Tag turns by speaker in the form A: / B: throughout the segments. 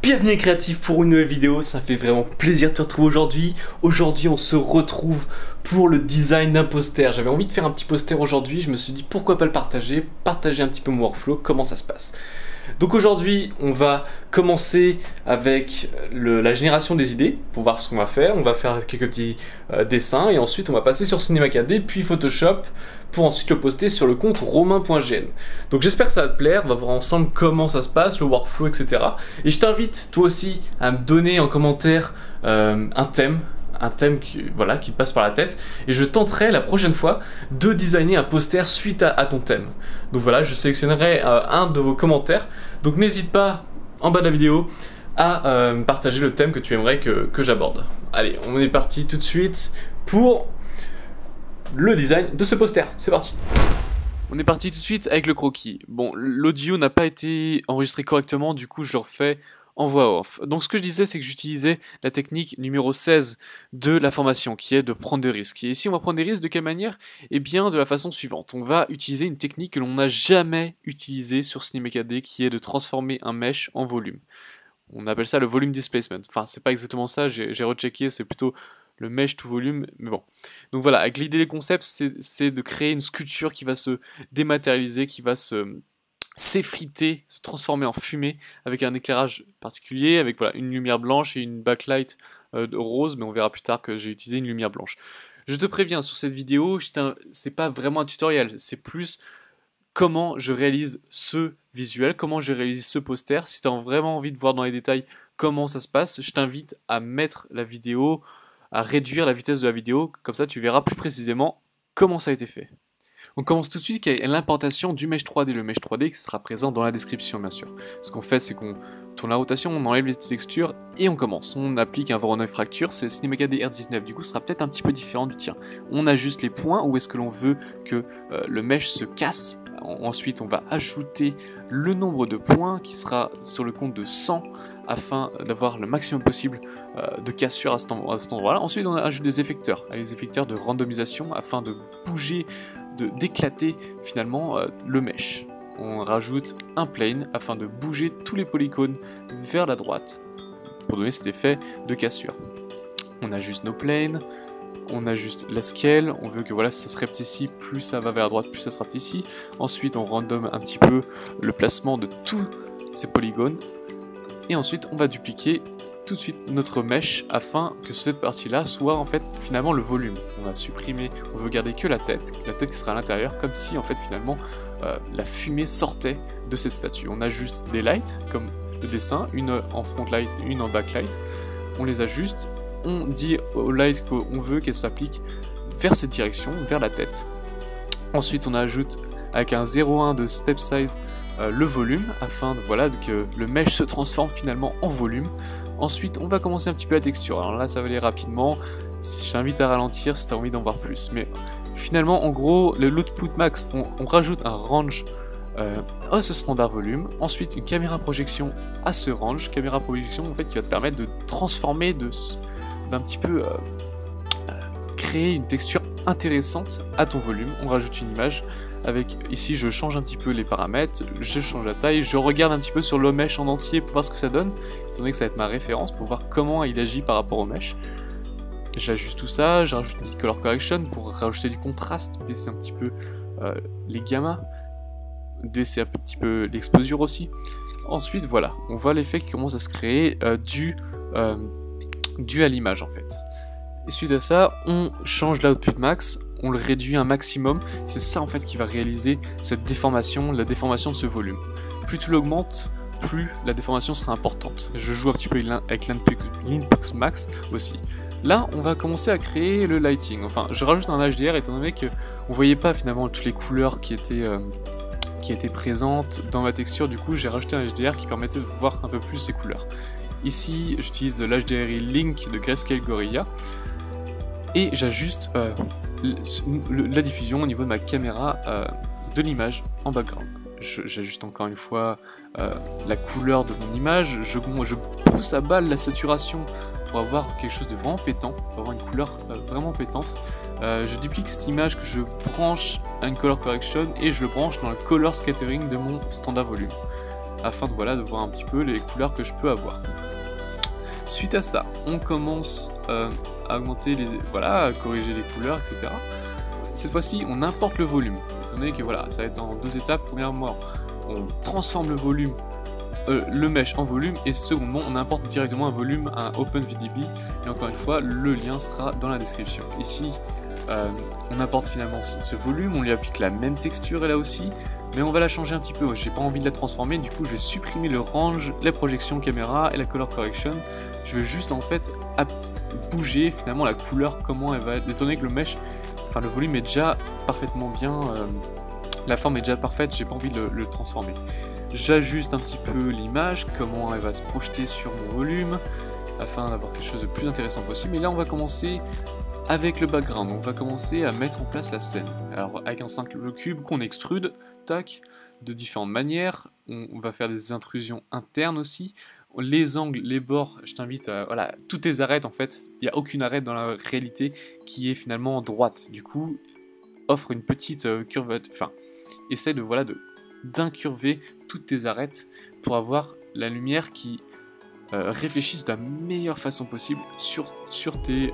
A: Bienvenue les créatifs pour une nouvelle vidéo, ça fait vraiment plaisir de te retrouver aujourd'hui. Aujourd'hui on se retrouve pour le design d'un poster. J'avais envie de faire un petit poster aujourd'hui, je me suis dit pourquoi pas le partager un petit peu mon workflow, comment ça se passe. Donc aujourd'hui on va commencer avec la génération des idées pour voir ce qu'on va faire. On va faire quelques petits dessins et ensuite on va passer sur Cinema 4D puis Photoshop pour ensuite le poster sur le compte romain.gn. Donc j'espère que ça va te plaire, on va voir ensemble comment ça se passe, le workflow, etc. Et je t'invite toi aussi à me donner en commentaire un thème qui te passe par la tête, et je tenterai la prochaine fois de designer un poster suite à ton thème. Donc voilà, je sélectionnerai un de vos commentaires, donc n'hésite pas en bas de la vidéo à partager le thème que tu aimerais que j'aborde. Allez, on est parti tout de suite pour le design de ce poster, c'est parti. On est parti tout de suite avec le croquis. Bon, l'audio n'a pas été enregistré correctement, du coup je le refais en voix off. Donc ce que je disais, c'est que j'utilisais la technique numéro 16 de la formation, qui est de prendre des risques. Et ici on va prendre des risques de quelle manière? Eh bien de la façon suivante. On va utiliser une technique que l'on n'a jamais utilisée sur Cinema 4D, qui est de transformer un mesh en volume. On appelle ça le volume displacement. Enfin, c'est pas exactement ça, j'ai rechecké, c'est plutôt le mesh to volume, mais bon. Donc voilà, avec l'idée des concepts, c'est de créer une sculpture qui va se dématérialiser, qui va s'effriter, se transformer en fumée, avec un éclairage particulier, avec voilà, une lumière blanche et une backlight rose, mais on verra plus tard que j'ai utilisé une lumière blanche. Je te préviens, sur cette vidéo, c'est pas vraiment un tutoriel, c'est plus comment je réalise ce visuel, comment je réalise ce poster. Si tu as vraiment envie de voir dans les détails comment ça se passe, je t'invite à mettre la vidéo, à réduire la vitesse de la vidéo, comme ça tu verras plus précisément comment ça a été fait. On commence tout de suite avec l'importation du mesh 3D, le mesh 3D qui sera présent dans la description bien sûr. Ce qu'on fait, c'est qu'on tourne la rotation, on enlève les textures et on commence. On applique un Voronoi fracture, c'est Cinema 4D R19, du coup ce sera peut-être un petit peu différent du tien. On ajuste les points où est-ce que l'on veut que le mesh se casse. Ensuite on va ajouter le nombre de points qui sera sur le compte de 100 afin d'avoir le maximum possible de cassure à cet endroit-là. Ensuite on ajoute des effecteurs, les effecteurs de randomisation afin de bouger, d'éclater finalement le mesh. On rajoute un plane afin de bouger tous les polygones vers la droite pour donner cet effet de cassure. On ajuste nos planes, on ajuste la scale, on veut que voilà, ça se rétrécit, plus ça va vers la droite, plus ça se rétrécit. Ensuite on random un petit peu le placement de tous ces polygones. Et ensuite on va dupliquer tout de suite notre mesh afin que cette partie-là soit en fait finalement le volume. On va supprimer, on veut garder que la tête qui sera à l'intérieur, comme si en fait finalement la fumée sortait de cette statue. On ajuste des lights comme le dessin, une en front light, une en back light. On les ajuste, on dit aux lights qu'on veut qu'elles s'appliquent vers cette direction, vers la tête. Ensuite on ajoute avec un 0,1 de step size le volume afin que le mesh se transforme finalement en volume. Ensuite on va commencer un petit peu la texture, alors là ça va aller rapidement, je t'invite à ralentir si tu as envie d'en voir plus, mais finalement en gros l'output max, on rajoute un range à ce standard volume, ensuite une caméra projection à ce range, caméra projection en fait qui va te permettre de transformer, d'un petit peu créer une texture intéressante à ton volume. On rajoute une image avec, ici je change un petit peu les paramètres, je change la taille, je regarde un petit peu sur le mesh en entier pour voir ce que ça donne, étant donné que ça va être ma référence pour voir comment il agit par rapport au mesh. J'ajuste tout ça, je rajoute une petite color correction pour rajouter du contraste, baisser un petit peu les gammas, baisser un petit peu l'exposure aussi. Ensuite voilà, on voit l'effet qui commence à se créer dû à l'image en fait. Et suite à ça, on change l'output max, on le réduit un maximum, c'est ça en fait qui va réaliser cette déformation, la déformation de ce volume. Plus tu l'augmentes, plus la déformation sera importante. Je joue un petit peu avec l'input max aussi. Là, on va commencer à créer le lighting. Enfin, je rajoute un HDR étant donné que on voyait pas finalement toutes les couleurs qui étaient présentes dans ma texture. Du coup, j'ai rajouté un HDR qui permettait de voir un peu plus ces couleurs. Ici, j'utilise l'HDRI Link de Grayscale Gorilla et j'ajuste la diffusion au niveau de ma caméra de l'image en background. J'ajuste encore une fois la couleur de mon image, je pousse à balle la saturation pour avoir quelque chose de vraiment pétant, pour avoir une couleur vraiment pétante. Je duplique cette image que je branche à une color correction et je le branche dans le color scattering de mon standard volume.
B: afin de, voilà, de voir un petit peu les couleurs que je peux avoir. Suite à ça, on commence à augmenter voilà, à corriger les couleurs, etc. Cette fois-ci, on importe le volume, étant donné que voilà, ça va être en 2 étapes. Premièrement, on transforme le volume, le mesh en volume, et secondement, on importe directement un volume, un OpenVDB, et encore une fois, le lien sera dans la description. Ici, on importe finalement ce volume, on lui applique la même texture là aussi, mais on va la changer un petit peu. J'ai pas envie de la transformer, du coup je vais supprimer le range, les projections caméra et la color correction. Je vais juste en fait bouger finalement la couleur, comment elle va être, étant donné que le mesh, enfin le volume est déjà parfaitement bien, la forme est déjà parfaite, j'ai pas envie de le transformer. J'ajuste un petit peu l'image, comment elle va se projeter sur mon volume, afin d'avoir quelque chose de plus intéressant possible. Et là on va commencer avec le background, on va commencer à mettre en place la scène. Alors avec un simple cube qu'on extrude, tac, de différentes manières, on va faire des intrusions internes aussi, les angles, les bords, je t'invite à, voilà, toutes les arêtes en fait, il n'y a aucune arête dans la réalité qui est finalement droite, du coup, offre une petite curve, enfin, essaie de, voilà, d'incurver toutes tes arêtes pour avoir la lumière qui réfléchissent de la meilleure façon possible sur tes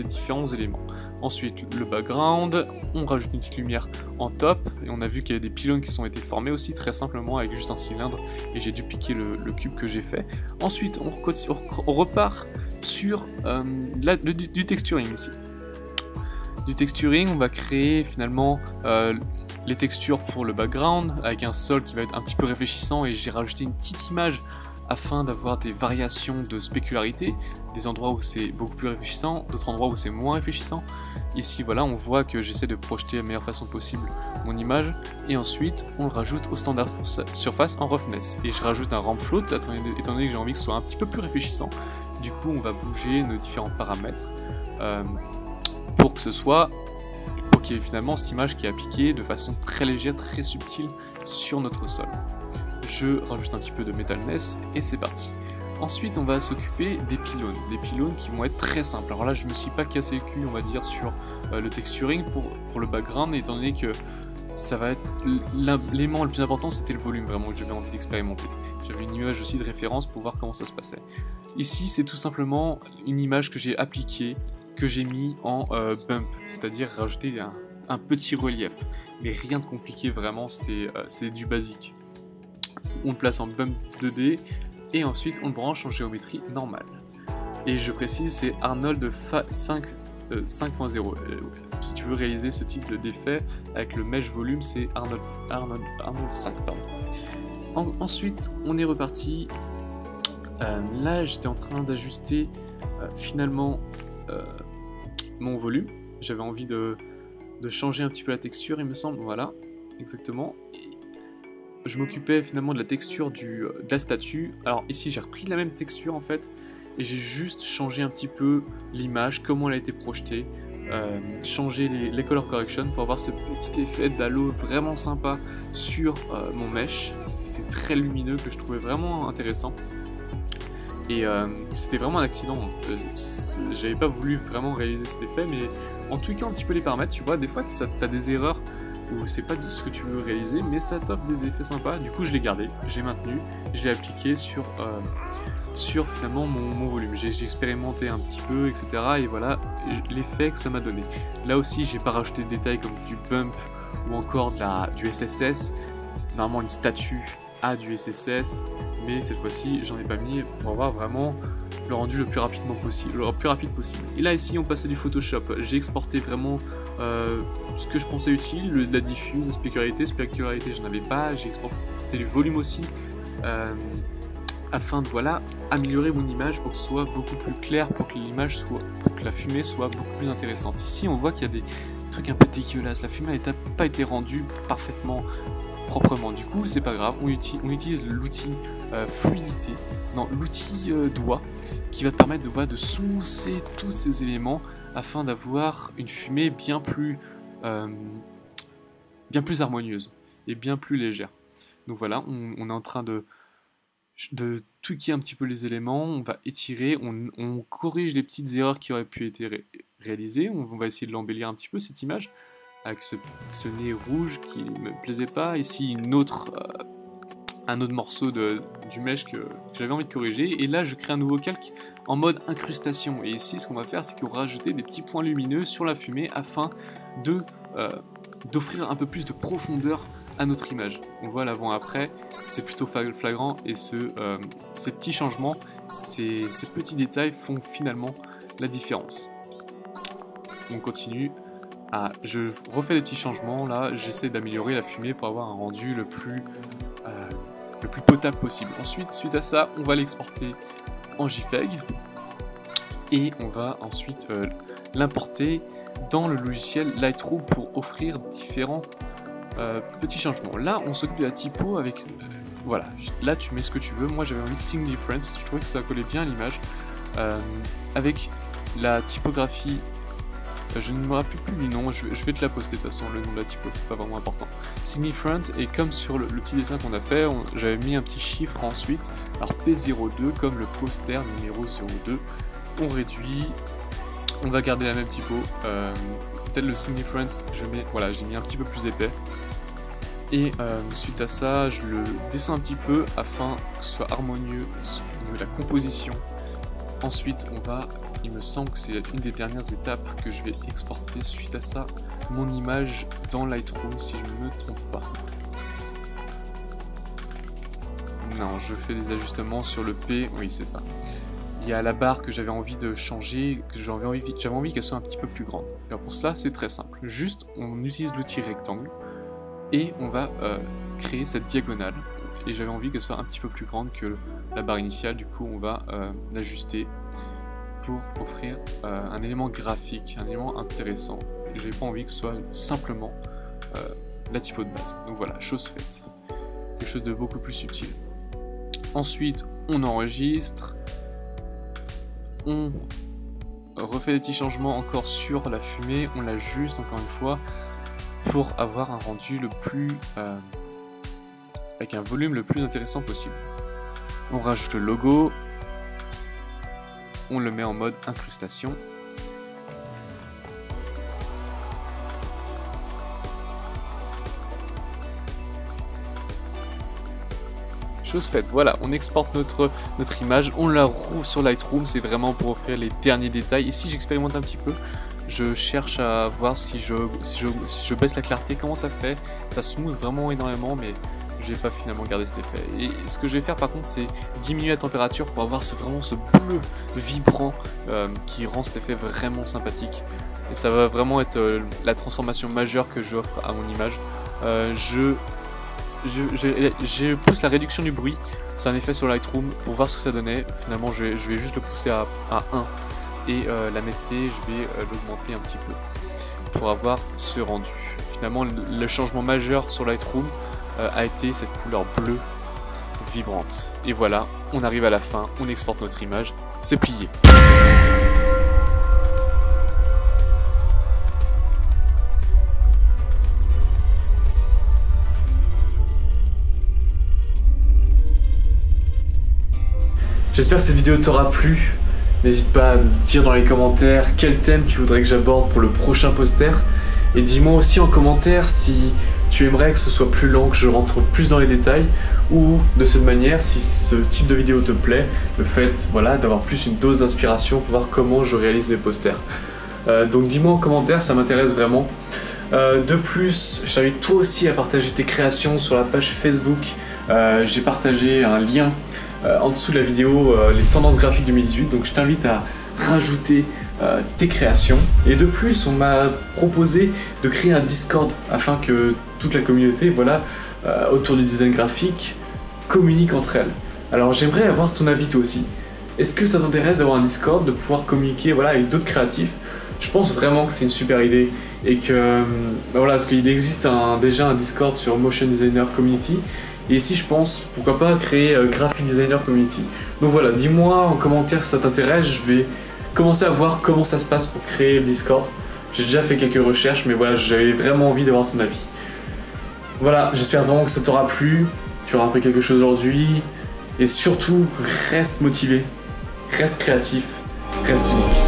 B: différents éléments. Ensuite, le background, on rajoute une petite lumière en top, et on a vu qu'il y a des pylônes qui sont été formés aussi, très simplement avec juste un cylindre, et j'ai dû piquer le cube que j'ai fait. Ensuite, on repart sur du texturing ici. Du texturing, on va créer finalement les textures pour le background, avec un sol qui va être un petit peu réfléchissant, et j'ai rajouté une petite image afin d'avoir des variations de spécularité, des endroits où c'est beaucoup plus réfléchissant, d'autres endroits où c'est moins réfléchissant. Ici voilà, on voit que j'essaie de projeter de la meilleure façon possible mon image, et ensuite on le rajoute au standard surface en roughness, et je rajoute un ramp float étant donné que j'ai envie que ce soit un petit peu plus réfléchissant. Du coup on va bouger nos différents paramètres pour qu'il y ait finalement cette image qui est appliquée de façon très légère, très subtile sur notre sol. Je rajoute un petit peu de metalness et c'est parti. Ensuite on va s'occuper des pylônes qui vont être très simples. Alors là je me suis pas cassé le cul on va dire sur le texturing pour le background, étant donné que ça va être l'élément le plus important, c'était le volume vraiment que j'avais envie d'expérimenter. J'avais une image aussi de référence pour voir comment ça se passait. Ici c'est tout simplement une image que j'ai appliquée, que j'ai mis en bump, c'est-à-dire rajouter un petit relief, mais rien de compliqué vraiment, c'est du basique. On le place en bump 2D et ensuite on le branche en géométrie normale. Et je précise, c'est Arnold 5.0. Si tu veux réaliser ce type d'effet avec le mesh volume, c'est Arnold 5. Ensuite, on est reparti. Là, j'étais en train d'ajuster finalement mon volume. J'avais envie de changer un petit peu la texture, il me semble. Voilà, exactement. Je m'occupais finalement de la texture de la statue. Alors ici j'ai repris la même texture en fait, et j'ai juste changé un petit peu l'image, comment elle a été projetée, changer les color correction pour avoir ce petit effet d'halo vraiment sympa sur mon mesh. C'est très lumineux que je trouvais vraiment intéressant. Et c'était vraiment un accident, j'avais pas voulu vraiment réaliser cet effet, mais en tweakant un petit peu les paramètres, tu vois, des fois t'as des erreurs où c'est pas de ce que tu veux réaliser, mais ça t'offre des effets sympas. Du coup je l'ai gardé, j'ai maintenu, je l'ai appliqué sur finalement mon volume. J'ai expérimenté un petit peu, etc. Et voilà l'effet que ça m'a donné. Là aussi j'ai pas rajouté de détails comme du bump ou encore du SSS. Normalement une statue a du SSS, mais cette fois-ci j'en ai pas mis pour avoir vraiment le rendu le plus rapide possible. Et là ici on passait du Photoshop. J'ai exporté vraiment ce que je pensais utile, la diffuse, la spécularité j'en avais pas, j'ai exporté le volume aussi, afin de voilà, améliorer mon image pour que ce soit beaucoup plus clair, pour que la fumée soit beaucoup plus intéressante. Ici on voit qu'il y a des trucs un peu dégueulasses, la fumée n'a pas été rendue parfaitement proprement, du coup c'est pas grave, on utilise l'outil fluidité, non l'outil doigt, qui va te permettre de smousser tous ces éléments afin d'avoir une fumée bien plus harmonieuse et bien plus légère. Donc voilà, on est en train de tweaker un petit peu les éléments, on va étirer, on corrige les petites erreurs qui auraient pu être réalisées, on va essayer de l'embellir un petit peu cette image, avec ce nez rouge qui ne me plaisait pas. Ici une autre un autre morceau du mesh que j'avais envie de corriger, et là je crée un nouveau calque en mode incrustation, et ici ce qu'on va faire c'est qu'on va rajouter des petits points lumineux sur la fumée afin d'offrir un peu plus de profondeur à notre image. On voit l'avant-après, c'est plutôt flagrant, et ces petits changements, ces petits détails font finalement la différence. On continue. Je refais des petits changements, là j'essaie d'améliorer la fumée pour avoir un rendu le plus potable possible. Ensuite, suite à ça, on va l'exporter en JPEG et on va ensuite l'importer dans le logiciel Lightroom pour offrir différents petits changements. Là, on s'occupe de la typo avec... voilà, là tu mets ce que tu veux. Moi j'avais envie de Sing Difference, je trouvais que ça collait bien à l'image. Avec la typographie... je ne me rappelle plus du nom, je vais te la poster de toute façon, le nom de la typo, c'est pas vraiment important. Significant, et comme sur le petit dessin qu'on a fait, j'avais mis un petit chiffre ensuite. Alors P02, comme le poster numéro 02, on réduit, on va garder la même typo. Peut-être le Significant, voilà, je l'ai mis un petit peu plus épais. Et suite à ça, je le descends un petit peu afin que ce soit harmonieux au niveau de la composition. Ensuite, il me semble que c'est une des dernières étapes que je vais exporter suite à ça, mon image dans Lightroom si je ne me trompe pas. Non, je fais des ajustements sur le P, oui c'est ça. Il y a la barre que j'avais envie de changer, que j'avais envie qu'elle soit un petit peu plus grande. Alors pour cela, c'est très simple. Juste, on utilise l'outil rectangle et on va créer cette diagonale. Et j'avais envie qu'elle soit un petit peu plus grande que la barre initiale, du coup on va l'ajuster pour offrir un élément graphique, un élément intéressant. Et j'avais pas envie que ce soit simplement la typo de base. Donc voilà, chose faite. Quelque chose de beaucoup plus subtil. Ensuite, on enregistre. On refait des petits changements encore sur la fumée. On l'ajuste encore une fois pour avoir un rendu le plus... avec un volume le plus intéressant possible. On rajoute le logo, on le met en mode incrustation. Chose faite, voilà, on exporte notre image, on la rouvre sur Lightroom, c'est vraiment pour offrir les derniers détails. Ici j'expérimente un petit peu, je cherche à voir si je baisse la clarté, comment ça fait. Ça smooth vraiment énormément, mais j'ai pas finalement gardé cet effet. Et ce que je vais faire par contre, c'est diminuer la température pour avoir vraiment ce bleu vibrant qui rend cet effet vraiment sympathique. Et ça va vraiment être la transformation majeure que j'offre à mon image. Je pousse la réduction du bruit, c'est un effet sur Lightroom pour voir ce que ça donnait. Finalement, je vais juste le pousser à 1 et la netteté, je vais l'augmenter un petit peu pour avoir ce rendu. Finalement, le changement majeur sur Lightroom a été cette couleur bleue vibrante. Et voilà, on arrive à la fin, on exporte notre image, c'est plié.
A: J'espère que cette vidéo t'aura plu. N'hésite pas à me dire dans les commentaires quel thème tu voudrais que j'aborde pour le prochain poster. Et dis-moi aussi en commentaire si tu aimerais que ce soit plus lent, que je rentre plus dans les détails, ou de cette manière, si ce type de vidéo te plaît, le fait voilà, d'avoir plus une dose d'inspiration pour voir comment je réalise mes posters. Donc dis-moi en commentaire, ça m'intéresse vraiment. De plus, je t'invite toi aussi à partager tes créations sur la page Facebook. J'ai partagé un lien en dessous de la vidéo, les tendances graphiques 2018, donc je t'invite à rajouter tes créations. Et de plus, on m'a proposé de créer un Discord afin que toute la communauté voilà, autour du design graphique communique entre elles. Alors j'aimerais avoir ton avis toi aussi. Est-ce que ça t'intéresse d'avoir un Discord, de pouvoir communiquer voilà, avec d'autres créatifs? Je pense vraiment que c'est une super idée et que voilà, parce qu'il existe déjà un Discord sur Motion Designer Community. Et ici je pense, pourquoi pas créer Graphic Designer Community. Donc voilà, dis-moi en commentaire si ça t'intéresse, je vais commencer à voir comment ça se passe pour créer le Discord. J'ai déjà fait quelques recherches, mais voilà, j'avais vraiment envie d'avoir ton avis. Voilà, j'espère vraiment que ça t'aura plu, tu auras appris quelque chose aujourd'hui, et surtout, reste motivé, reste créatif, reste unique.